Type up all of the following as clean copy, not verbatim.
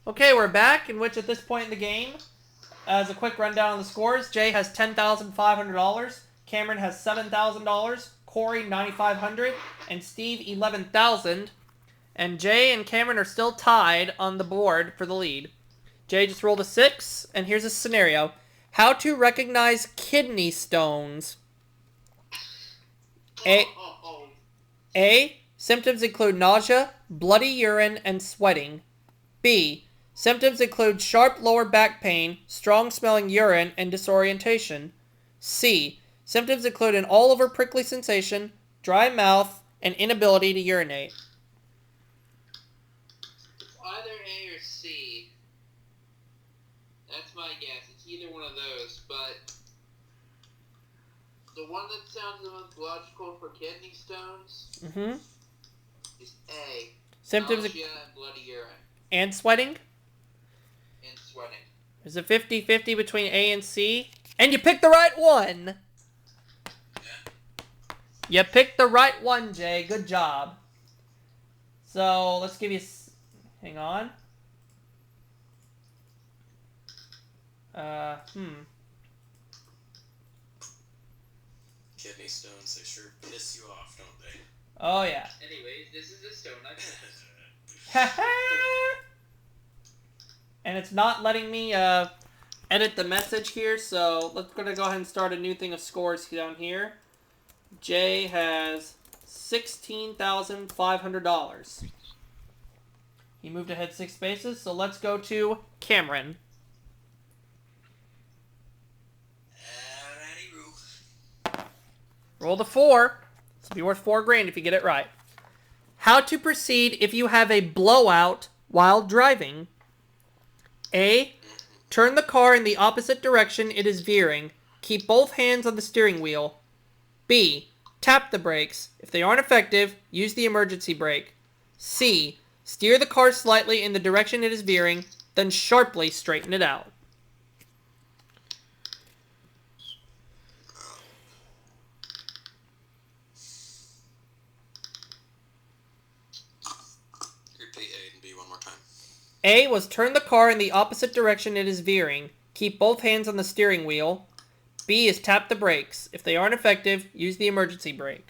Okay, we're back, in which at this point in the game, as a quick rundown on the scores, Jay has $10,500, Cameron has $7,000, Corey $9,500, and Steve $11,000. And Jay and Cameron are still tied on the board for the lead. Jay just rolled a 6, and here's a scenario. How to recognize kidney stones. A. Symptoms include nausea, bloody urine, and sweating. B. Symptoms include sharp lower back pain, strong smelling urine, and disorientation. C. Symptoms include an all-over prickly sensation, dry mouth, and inability to urinate. It's either A or C. That's my guess. It's either one of those, but the one that sounds the most logical for kidney stones is A. Symptoms nausea and bloody urine. And sweating? And sweating. There's a 50-50 between A and C. And you picked the right one! You picked the right one, Jay. Good job. So, let's give you... Hang on. Kidney stones, they sure piss you off, don't they? Oh, yeah. Anyways, this is a stone. And it's not letting me edit the message here, so let's gonna go ahead and start a new thing of scores down here. Jay has $16,500. He moved ahead 6 spaces, so let's go to Cameron. Roll the 4. This will be worth $4,000 if you get it right. How to proceed if you have a blowout while driving. A. Turn the car in the opposite direction it is veering. Keep both hands on the steering wheel. B. Tap the brakes. If they aren't effective, use the emergency brake. C. Steer the car slightly in the direction it is veering, then sharply straighten it out. Repeat A and B one more time. A was turn the car in the opposite direction it is veering. Keep both hands on the steering wheel. B is tap the brakes. If they aren't effective, use the emergency brake.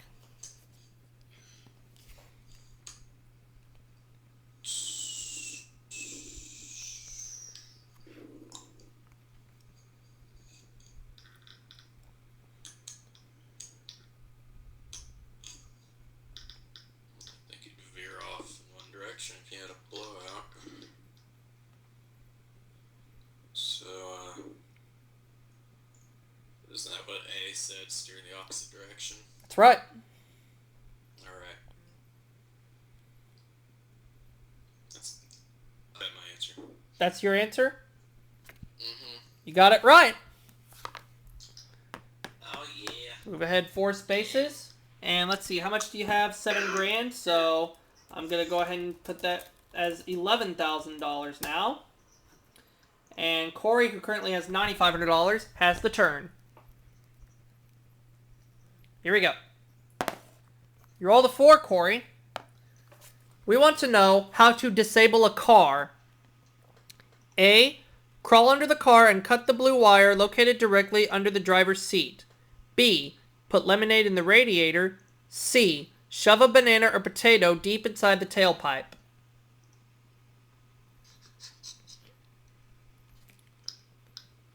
They could veer off in one direction if you had a blowout. So, isn't that what A said? Steer in the opposite direction? That's right. Alright. That's my answer. That's your answer? Mm-hmm. You got it right. Oh, yeah. Move ahead 4 spaces. And let's see, how much do you have? $7,000. So I'm going to go ahead and put that as $11,000 now. And Corey, who currently has $9,500, has the turn. Here we go. You roll the 4, Corey. We want to know how to disable a car. A. Crawl under the car and cut the blue wire located directly under the driver's seat. B. Put lemonade in the radiator. C. Shove a banana or potato deep inside the tailpipe.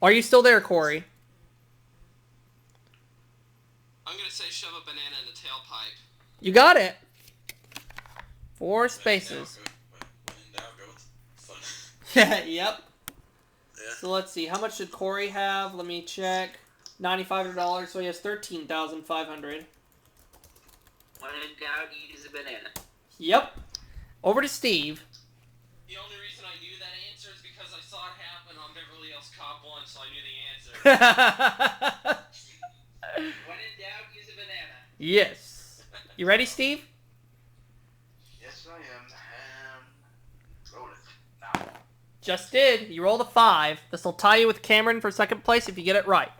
Are you still there, Corey? I'm gonna say shove a banana in the tailpipe. You got it. 4 spaces. When in doubt, go with fun. Yep. Yeah. So let's see. How much did Corey have? Let me check. $9,500, so he has $13,500. When in doubt, use a banana. Yep. Over to Steve. The only reason I knew that answer is because I saw it happen on Beverly Hills Cop 1, so I knew the answer. When in doubt, use a banana. Yes. You ready, Steve? Yes, I am. Roll it now. Just did. You rolled a 5. This will tie you with Cameron for second place if you get it right.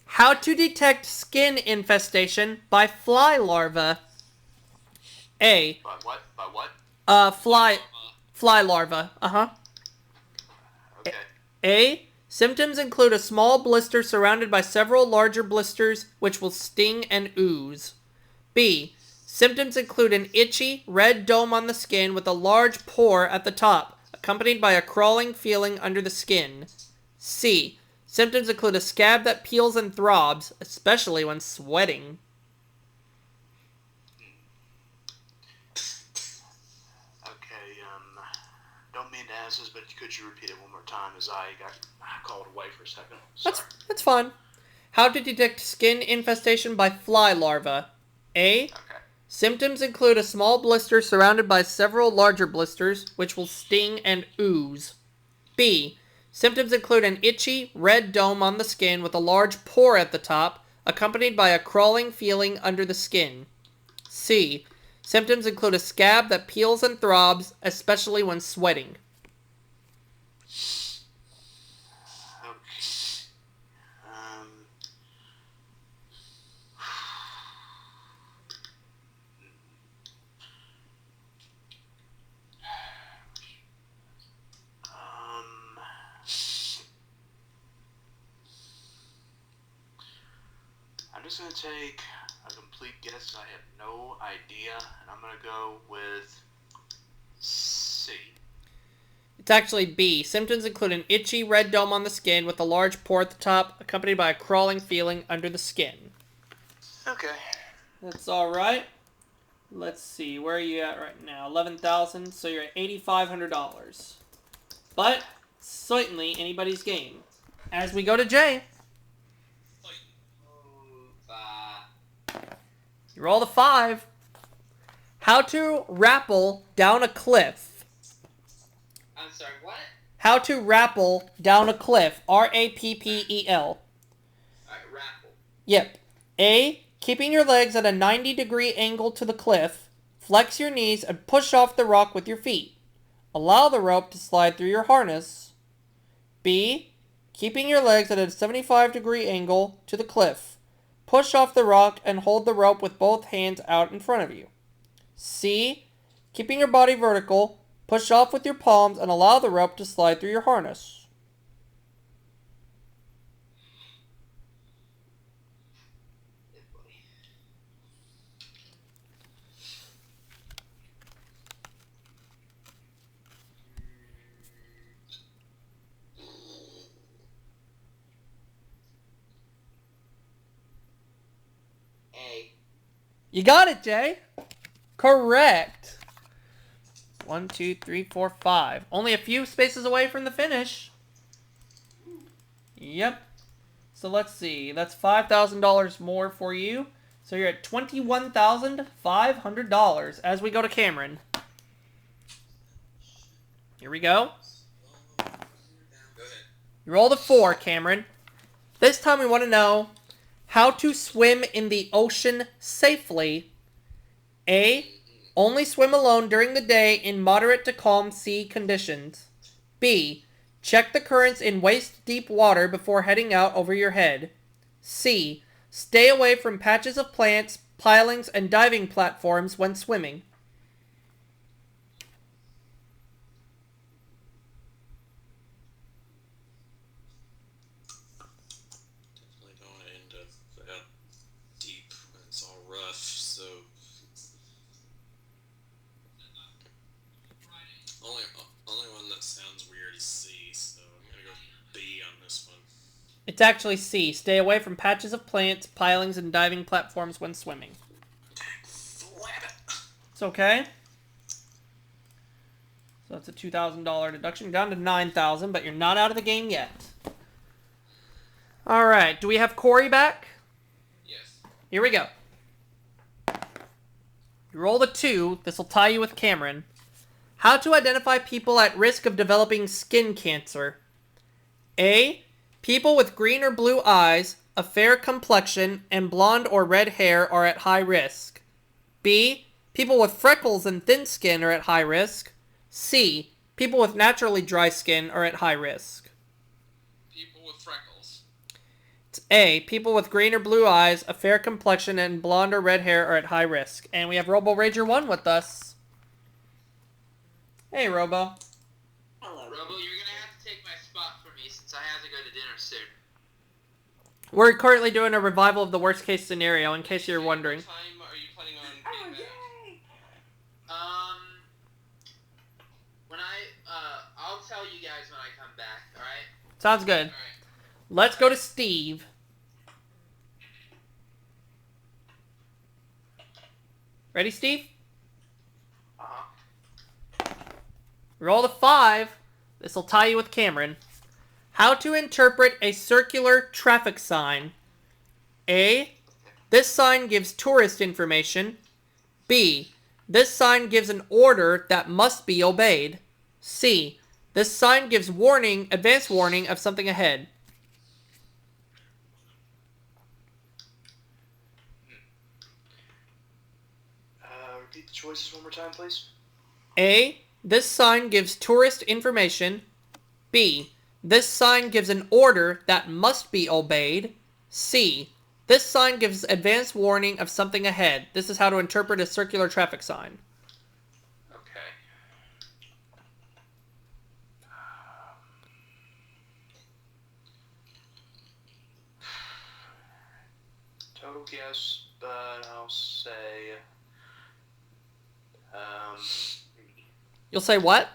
How to detect skin infestation by fly larvae. A. By what? By what? Fly Fly larva. Uh-huh. Okay. A. Symptoms include a small blister surrounded by several larger blisters which will sting and ooze. B. Symptoms include an itchy, red dome on the skin with a large pore at the top, accompanied by a crawling feeling under the skin. C. Symptoms include a scab that peels and throbs, especially when sweating. Okay, don't mean to ask this, but could you repeat it one more time as I got called away for a second? Sorry. That's fun. How to detect skin infestation by fly larva. A. Okay. Symptoms include a small blister surrounded by several larger blisters, which will sting and ooze. B. Symptoms include an itchy, red dome on the skin with a large pore at the top, accompanied by a crawling feeling under the skin. C. Symptoms include a scab that peels and throbs, especially when sweating. Okay. I'm just gonna take a complete guess. I have no idea, and I'm gonna go with C. It's actually B. Symptoms include an itchy, red dome on the skin with a large pore at the top, accompanied by a crawling feeling under the skin. Okay. That's alright. Let's see, where are you at right now? 11,000, so you're at $8,500. But, certainly anybody's game. As we go to Jay. You roll the 5. How to rappel down a cliff. I'm sorry, what? How to rappel down a cliff. R-A-P-P-E-L. Alright, raffle. Yep. A. Keeping your legs at a 90-degree angle to the cliff. Flex your knees and push off the rock with your feet. Allow the rope to slide through your harness. B. Keeping your legs at a 75-degree angle to the cliff. Push off the rock and hold the rope with both hands out in front of you. C. Keeping your body vertical. Push off with your palms and allow the rope to slide through your harness. A. You got it, Jay. Correct. 1, 2, 3, 4, 5. Only a few spaces away from the finish. Yep. So let's see. That's $5,000 more for you. So you're at $21,500 as we go to Cameron. Here we go. Go ahead. You roll the 4, Cameron. This time we want to know how to swim in the ocean safely. A. Only swim alone during the day in moderate to calm sea conditions. B. Check the currents in waist-deep water before heading out over your head. C. Stay away from patches of plants, pilings, and diving platforms when swimming. Definitely don't want to end up that deep when it's all rough, so... Only one that sounds weird is C, so I'm gonna go B on this one. It's actually C. Stay away from patches of plants, pilings, and diving platforms when swimming. Slap it! It's okay. So that's a $2,000 deduction. Down to $9,000, but you're not out of the game yet. Alright, do we have Corey back? Yes. Here we go. You roll the 2. This will tie you with Cameron. How to identify people at risk of developing skin cancer. A. People with green or blue eyes, a fair complexion, and blonde or red hair are at high risk. B. People with freckles and thin skin are at high risk. C. People with naturally dry skin are at high risk. People with freckles. It's A. People with green or blue eyes, a fair complexion, and blonde or red hair are at high risk. And we have Robo Rager 1 with us. Hey, Robo. Hello. Robo, you're gonna have to take my spot for me since I have to go to dinner soon. We're currently doing a revival of the worst case scenario, in case you're wondering. What time are you planning on Oh, getting back? yay! When I'll tell you guys when I come back, alright? Sounds good. Alright. Let's go to Steve. Ready, Steve? Uh-huh. Roll the 5. This will tie you with Cameron. How to interpret a circular traffic sign. A. This sign gives tourist information. B. This sign gives an order that must be obeyed. C. This sign gives warning, advance warning of something ahead. Repeat the choices one more time, please. A. This sign gives tourist information. B. This sign gives an order that must be obeyed. C. This sign gives advance warning of something ahead. This is how to interpret a circular traffic sign. Okay. Total guess, but I'll say You'll say what?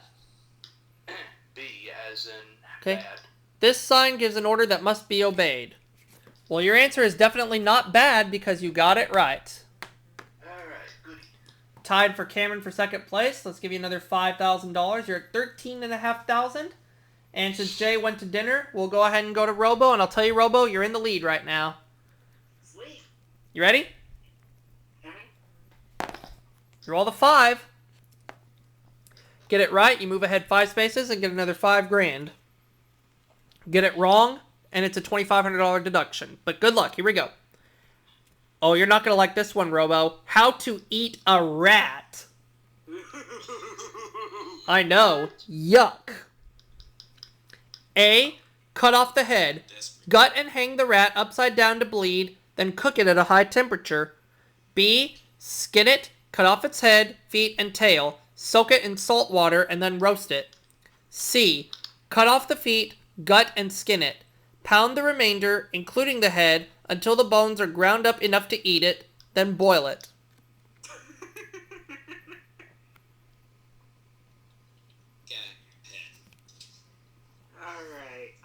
B as in Okay. bad. This sign gives an order that must be obeyed. Well, your answer is definitely not bad because you got it right. Alright, goody. Tied for Cameron for second place. Let's give you another $5,000. You're at $13,500. And since Jay went to dinner, we'll go ahead and go to Robo. And I'll tell you, Robo, you're in the lead right now. Sweet. You ready? Mhm. You roll the 5. Get it right, you move ahead 5 spaces and get another $5,000. Get it wrong, and it's a $2,500 deduction. But good luck. Here we go. Oh, you're not going to like this one, Robo. How to eat a rat. I know. Yuck. A. Cut off the head. Gut and hang the rat upside down to bleed, then cook it at a high temperature. B. Skin it, cut off its head, feet, and tail. Soak it in salt water and then roast it. C. Cut off the feet, gut, and skin it. Pound the remainder, including the head, until the bones are ground up enough to eat it, then boil it. Alright,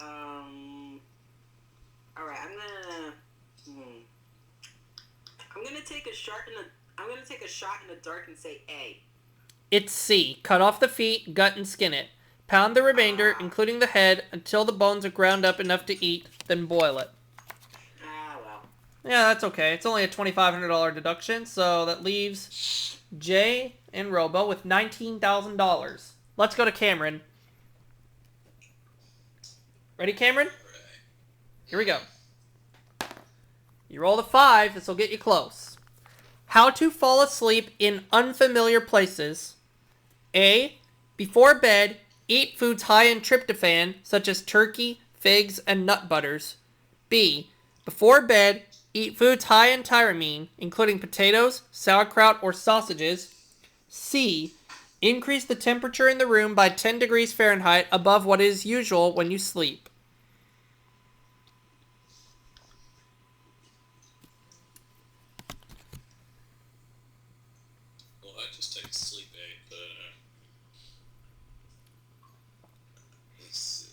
alright, I'm gonna take a shot in the dark and say A. It's C. Cut off the feet, gut, and skin it. Pound the remainder, including the head, until the bones are ground up enough to eat, then boil it. Ah, well. Yeah, that's okay. It's only a $2,500 deduction, so that leaves Jay and Robo with $19,000. Let's go to Cameron. Ready, Cameron? Here we go. You roll the 5. This will get you close. How to fall asleep in unfamiliar places. A. Before bed, eat foods high in tryptophan, such as turkey, figs, and nut butters. B. Before bed, eat foods high in tyramine, including potatoes, sauerkraut, or sausages. C. Increase the temperature in the room by 10 degrees Fahrenheit above what is usual when you sleep. Well, I just take sleep aid, but let's see.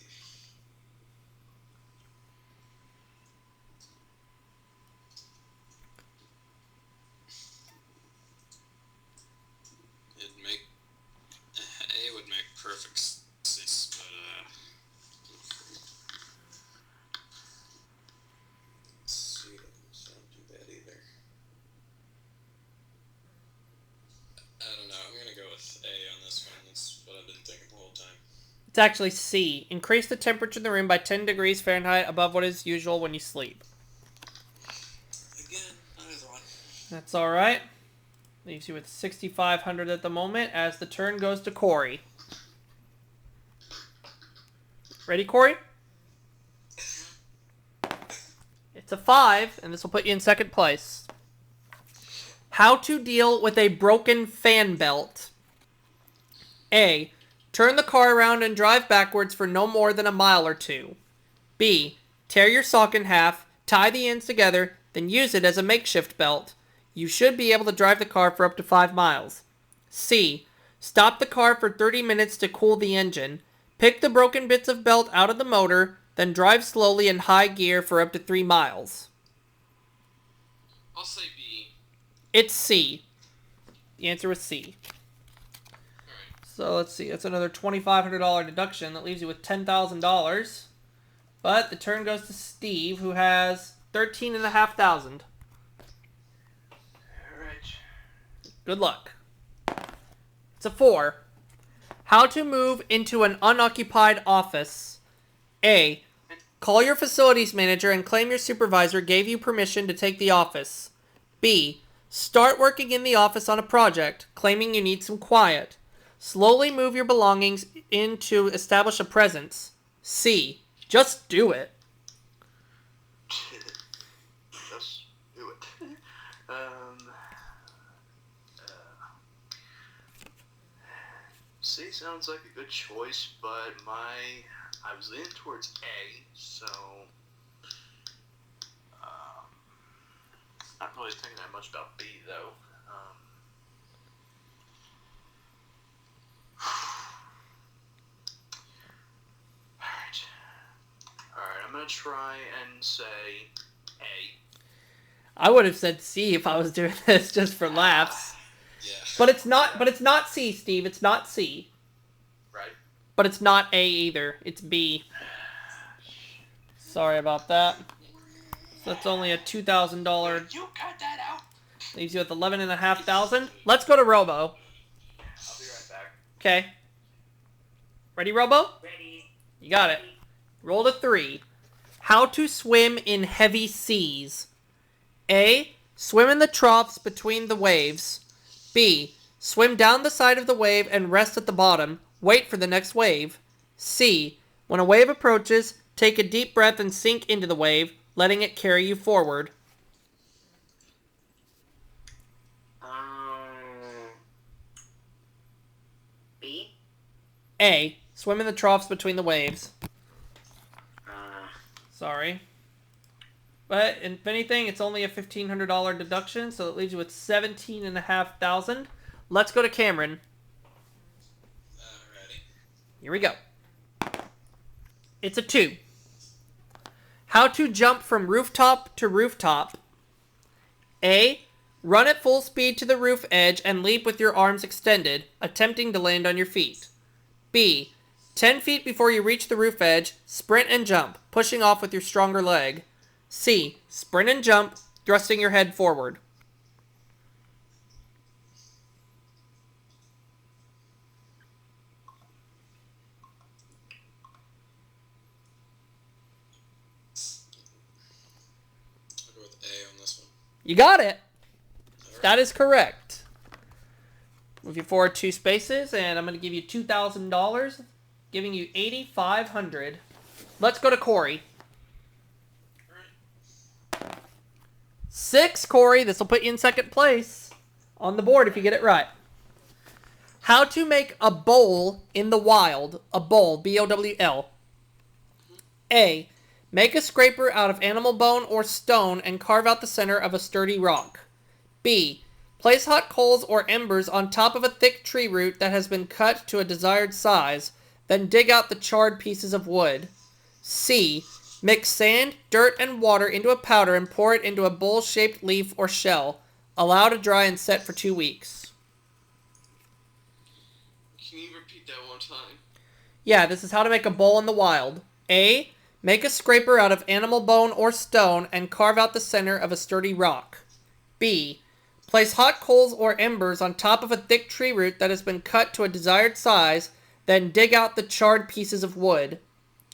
It'd make A would make perfect sense, but C doesn't do that either. I don't know. I'm gonna go with A on this one. That's what I've been thinking the whole time. It's actually C. Increase the temperature in the room by 10 degrees Fahrenheit above what is usual when you sleep. Again, another one. That's alright. Leaves you with 6,500 at the moment as the turn goes to Corey. Ready, Corey? It's a 5, and this will put you in second place. How to deal with a broken fan belt. A. Turn the car around and drive backwards for no more than a mile or two. B. Tear your sock in half, tie the ends together, then use it as a makeshift belt. You should be able to drive the car for up to 5 miles. C. Stop the car for 30 minutes to cool the engine. Pick the broken bits of belt out of the motor, then drive slowly in high gear for up to 3 miles. I'll say B. It's C. The answer was C. Alright. So let's see, that's another $2,500 deduction. That leaves you with $10,000. But the turn goes to Steve, who has $13,500. Alright. Good luck. It's a 4. How to move into an unoccupied office. A. Call your facilities manager and claim your supervisor gave you permission to take the office. B. Start working in the office on a project, claiming you need some quiet. Slowly move your belongings in to establish a presence. C. Just do it. Just do it. C sounds like a good choice, but I was leaning towards A, so not really thinking that much about B though. Alright, I'm gonna try and say A. I would have said C if I was doing this just for laughs. Yeah. But it's not C, Steve. It's not C. Right? But it's not A either. It's B. Sorry about that. So that's only a $2,000. You cut that out! Leaves you with $11,500. Let's go to Robo. I'll be right back. Okay. Ready, Robo? Ready. You got it. Roll to 3. How to swim in heavy seas. A. Swim in the troughs between the waves. B. Swim down the side of the wave and rest at the bottom. Wait for the next wave. C. When a wave approaches, take a deep breath and sink into the wave, letting it carry you forward. B. A. Swim in the troughs between the waves. Sorry. But if anything, it's only a $1,500 deduction, so it leaves you with $17,500. Let's go to Cameron. Alrighty. Here we go. It's a 2. How to jump from rooftop to rooftop. A. Run at full speed to the roof edge and leap with your arms extended, attempting to land on your feet. B. 10 feet before you reach the roof edge, sprint and jump, pushing off with your stronger leg. C. Sprint and jump, thrusting your head forward. I'll go with A on this one. You got it! Alright. That is correct. Move you forward 2 spaces, and I'm going to give you $2,000, giving you $8,500. Let's go to Corey. 6, Corey. This will put you in second place on the board if you get it right. How to make a bowl in the wild. A bowl, B-O-W-L. A. Make a scraper out of animal bone or stone and carve out the center of a sturdy rock. B. Place hot coals or embers on top of a thick tree root that has been cut to a desired size, then dig out the charred pieces of wood. C. Mix sand, dirt, and water into a powder and pour it into a bowl-shaped leaf or shell. Allow to dry and set for 2 weeks. Can you repeat that one time? Yeah, this is how to make a bowl in the wild. A. Make a scraper out of animal bone or stone and carve out the center of a sturdy rock. B. Place hot coals or embers on top of a thick tree root that has been cut to a desired size, then dig out the charred pieces of wood.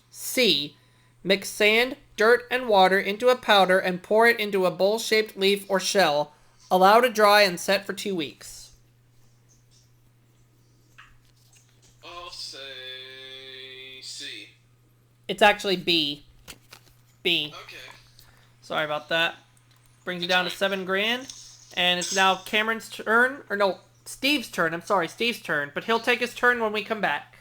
C. Mix sand, dirt, and water into a powder and pour it into a bowl-shaped leaf or shell. Allow to dry and set for 2 weeks. I'll say C. It's actually B. B. Okay. Sorry about that. Brings you down to $7,000. And it's now Cameron's turn. Or no, Steve's turn. I'm sorry, Steve's turn. But he'll take his turn when we come back.